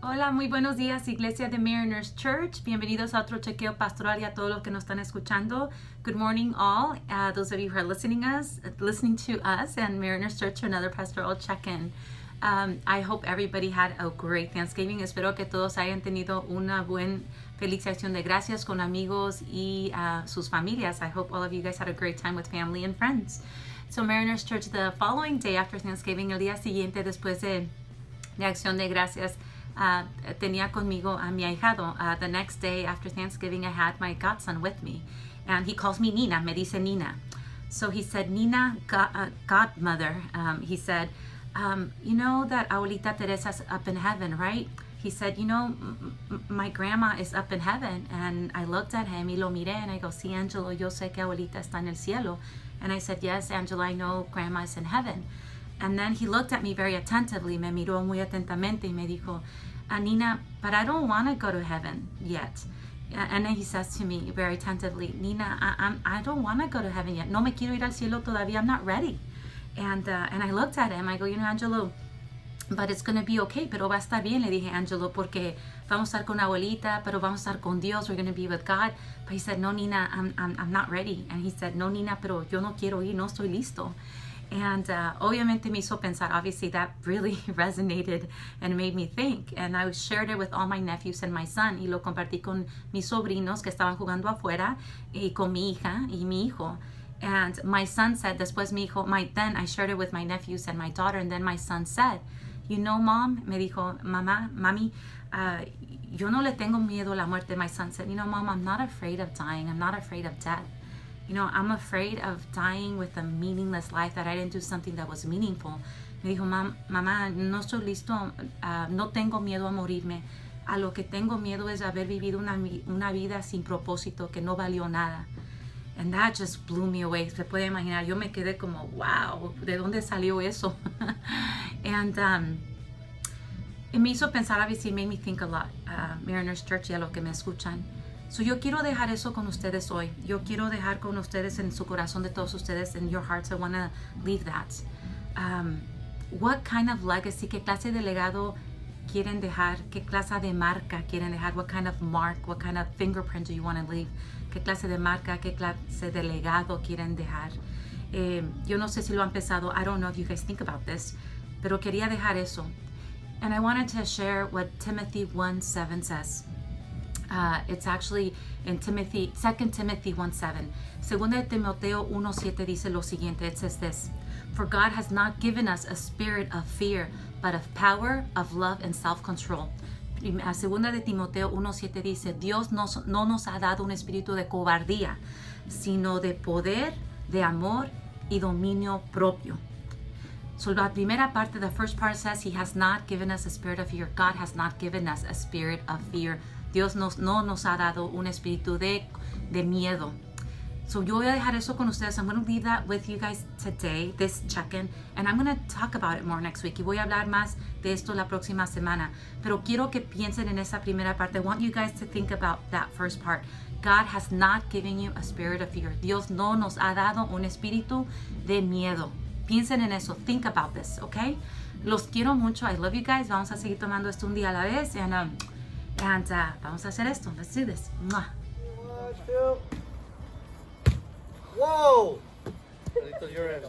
Hola, muy buenos días, Iglesia de Mariners Church. Bienvenidos a otro chequeo pastoral y a todos los que nos están escuchando. Good morning, all. Those of you who are listening to us and Mariners Church for another pastoral check-in. I hope everybody had a great Thanksgiving. Espero que todos hayan tenido una feliz acción de gracias con amigos y sus familias. I hope all of you guys had a great time with family and friends. So Mariners Church, the following day after Thanksgiving, el día siguiente después de acción de gracias, tenía conmigo a mi ahijado. The next day after Thanksgiving, I had my godson with me. And he calls me Nina, me dice Nina. So he said, Nina, godmother, he said, you know that Abuelita Teresa's up in heaven, right? He said, you know, my grandma is up in heaven. And I looked at him, y lo miré, and I go, sí, Angelo, yo sé que Abuelita está en el cielo. And I said, yes, Angelo, I know grandma is in heaven. And then he looked at me very attentively, me miró muy atentamente y me dijo, Nina, but I don't want to go to heaven yet. And then he says to me very attentively, Nina, I don't want to go to heaven yet. No me quiero ir al cielo todavía. I'm not ready. And I looked at him. I go, you know, Angelo, but it's going to be okay. Pero va a estar bien, le dije, Angelo, porque vamos a estar con abuelita, pero vamos a estar con Dios. We're going to be with God. But he said, no, Nina, I'm not ready. And he said, no, Nina, pero yo no quiero ir, no estoy listo. And obviamente me hizo pensar, obviously that really resonated and made me think. And I shared it with all my nephews and my son. Y lo compartí con mis sobrinos que estaban jugando afuera y con mi hija y mi hijo. And my son said, después mi hijo, then I shared it with my nephews and my daughter. And then my son said, you know, Mom, me dijo, Mami, yo no le tengo miedo a la muerte. My son said, you know, Mom, I'm not afraid of dying. I'm not afraid of death. You know, I'm afraid of dying with a meaningless life, that I didn't do something that was meaningful. Me dijo, mamá, no estoy listo, no tengo miedo a morirme. A lo que tengo miedo es haber vivido una vida sin propósito, que no valió nada. And that just blew me away. Se puede imaginar, yo me quedé como, wow, ¿de dónde salió eso? And it me hizo pensar, obviously, made me think a lot. Mariners Church y a lo que me escuchan. So yo quiero dejar eso con ustedes hoy. Yo quiero dejar con ustedes en su corazón de todos ustedes, in your hearts. I want to leave that. What kind of legacy, qué clase de legado quieren dejar? ¿Qué clase de marca quieren dejar? What kind of mark, what kind of fingerprint do you want to leave? ¿Qué clase de marca, qué clase de legado quieren dejar? Yo no sé si lo han pensado. I don't know if you guys think about this. Pero quería dejar eso. And I wanted to share what Timothy 1:7 says. It's actually in 2 Timothy 1:7. Segunda de Timoteo 1:7 dice lo siguiente. It says this: For God has not given us a spirit of fear, but of power, of love, and self-control. Segunda de Timoteo 1:7 dice, Dios no nos ha dado un espíritu de cobardía, sino de poder, de amor y dominio propio. So la primera parte, the first part says, He has not given us a spirit of fear. God has not given us a spirit of fear. Dios no nos ha dado un espíritu de miedo. So yo voy a dejar eso con ustedes. I'm going to leave that with you guys today, this check-in, and I'm going to talk about it more next week. Y voy a hablar más de esto la próxima semana. Pero quiero que piensen en esa primera parte. I want you guys to think about that first part. God has not given you a spirit of fear. Dios no nos ha dado un espíritu de miedo. Piensen en eso. Think about this, okay? Los quiero mucho. I love you guys. Vamos a seguir tomando esto un día a la vez. And vamos a hacer esto. Let's do this. Mwah. Whoa! You're in.